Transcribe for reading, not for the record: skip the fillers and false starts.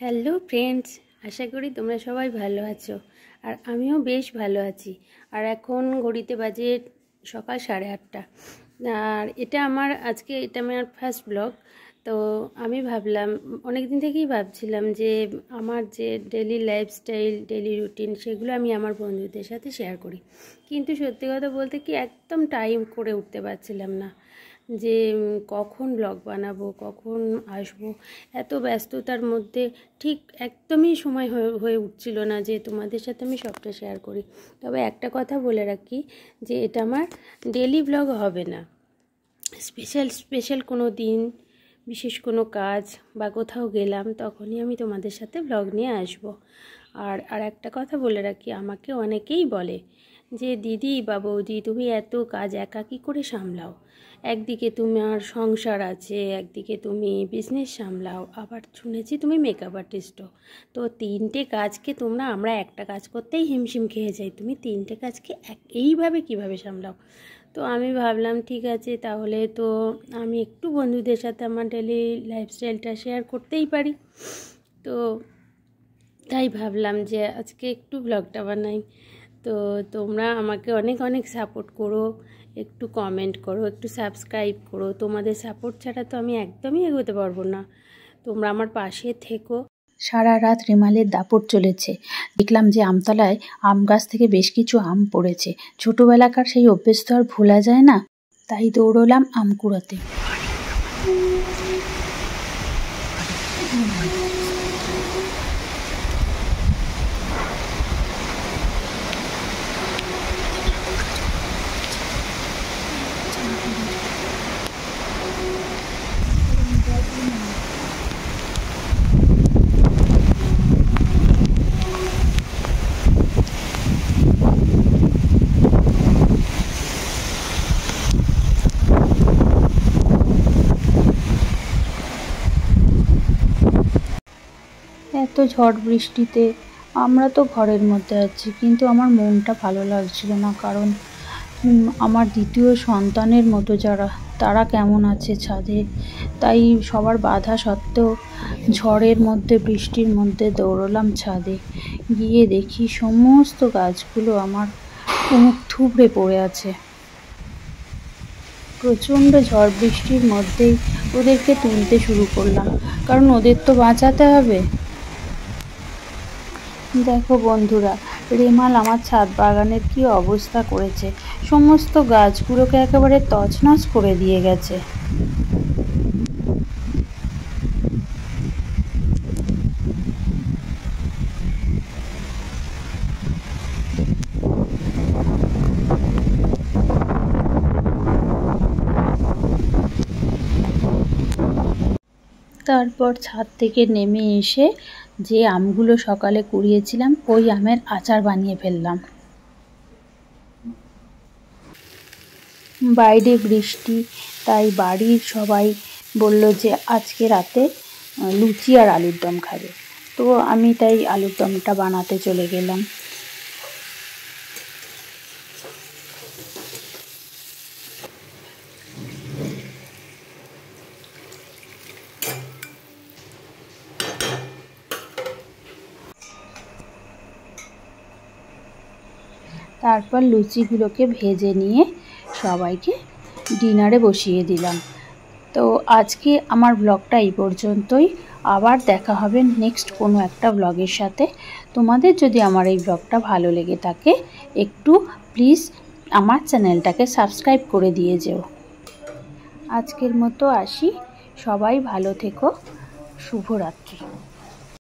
Hello friends, আশা করি তোমরা সবাই ভালো আছো। আর আমিও বেশ ভালো আছি। আর এখন ঘড়িতে বাজে সকাল 8:30। আর এটা আমার ফার্স্ট ব্লগ। তো আমি ভাবলাম, অনেক দিন থেকেই ভাবছিলাম যে আমার যে ডেলি লাইফস্টাইল, ডেলি রুটিন, সেগুলো আমি আমার বন্ধুদের সাথে শেয়ার করি। কিন্তু সত্যি কথা বলতে কি, একদম টাইম করে উঠতে পারছিলাম না যে কখন ব্লগ বানাবো, কখন আসবো। এত ব্যস্ততার মধ্যে ঠিক একদমই সময় হয়ে উঠছিল না যে তোমাদের সাথে আমি সবটা শেয়ার করি। তবে একটা কথা বলে রাখি যে এটা আমার ডেলি ব্লগ হবে না। স্পেশাল কোনো দিন, বিশেষ কোনো কাজ বা কোথাও গেলাম, তখনই আমি তোমাদের সাথে ব্লগ নিয়ে আসব। আর একটা কথা বলে রাখি, আমাকে অনেকেই বলে যে দিদি বা বৌদি, তুমি এত কাজ একা কী করে সামলাও? একদিকে তোমার সংসার আছে, একদিকে তুমি বিজনেস সামলাও, আবার শুনেছি তুমি মেকআপ আর্টিস্টও। তো তিনটে কাজকে আমরা একটা কাজ করতেই হিমশিম খেয়ে যাই, তুমি তিনটে কাজকে এইভাবে কিভাবে সামলাও? তো আমি ভাবলাম ঠিক আছে, তাহলে তো আমি একটু বন্ধুদের সাথে আমার ডেলি লাইফস্টাইলটা শেয়ার করতেই পারি। তো তাই ভাবলাম যে আজকে একটু ব্লগটা বানাই। তো তোমরা আমাকে অনেক অনেক সাপোর্ট করো, একটু কমেন্ট করো, একটু সাবস্ক্রাইব করো। তোমাদের সাপোর্ট ছাড়া তো আমি একদমই এগোতে পারবো না। তোমরা আমার পাশে থেকো। সারা রাত রেমালের দাপট চলেছে। দেখলাম যে আমতলায় আম গাছ থেকে বেশ কিছু আম পড়েছে। ছোটবেলাকার সেই অভ্যেস তো আর ভোলা যায় না, তাই দৌড়লাম আম কুড়াতে। এত ঝড় বৃষ্টিতে আমরা তো ঘরের মধ্যে আছি, কিন্তু আমার মনটা ভালো লাগছিল না। কারণ আমার দ্বিতীয় সন্তানের মতো তারা কেমন আছে ছাদে। তাই সবার বাধা সত্ত্বেও ঝড়ের মধ্যে, বৃষ্টির মধ্যে দৌড়লাম ছাদে। গিয়ে দেখি সমস্ত গাছগুলো আমার মুখ থুবড়ে পড়ে আছে। প্রচণ্ড ঝড় বৃষ্টির মধ্যেই ওদেরকে তুলতে শুরু করলাম, কারণ ওদের তো বাঁচাতে হবে। দেখো বন্ধুরা, রেমাল আমার ছাদ বাগানের কি অবস্থা করেছে। সমস্ত গাছগুলোকে একেবারে তছনছ করে দিয়ে গেছে। তারপর ছাদ থেকে নেমে এসে যে আমগুলো সকালে কুড়িয়েছিলাম, ওই আমের আচার বানিয়ে ফেললাম। বাইরে বৃষ্টি, তাই বাড়ির সবাই বলল যে আজকে রাতে লুচি আর আলুর দম খাবে। তো আমি তাই আলুর দমটা বানাতে চলে গেলাম। তারপর লুচিগুলোকে ভেজে নিয়ে সবাইকে ডিনারে বসিয়ে দিলাম। তো আজকে আমার ব্লগটা এই পর্যন্তই। আবার দেখা হবে নেক্সট কোনো একটা ব্লগের সাথে। তোমাদের যদি আমার এই ব্লগটা ভালো লেগে থাকে, একটু প্লিজ আমার চ্যানেলটাকে সাবস্ক্রাইব করে দিয়ে যেও। আজকের মতো আসি, সবাই ভালো থেকো, শুভরাত্রি।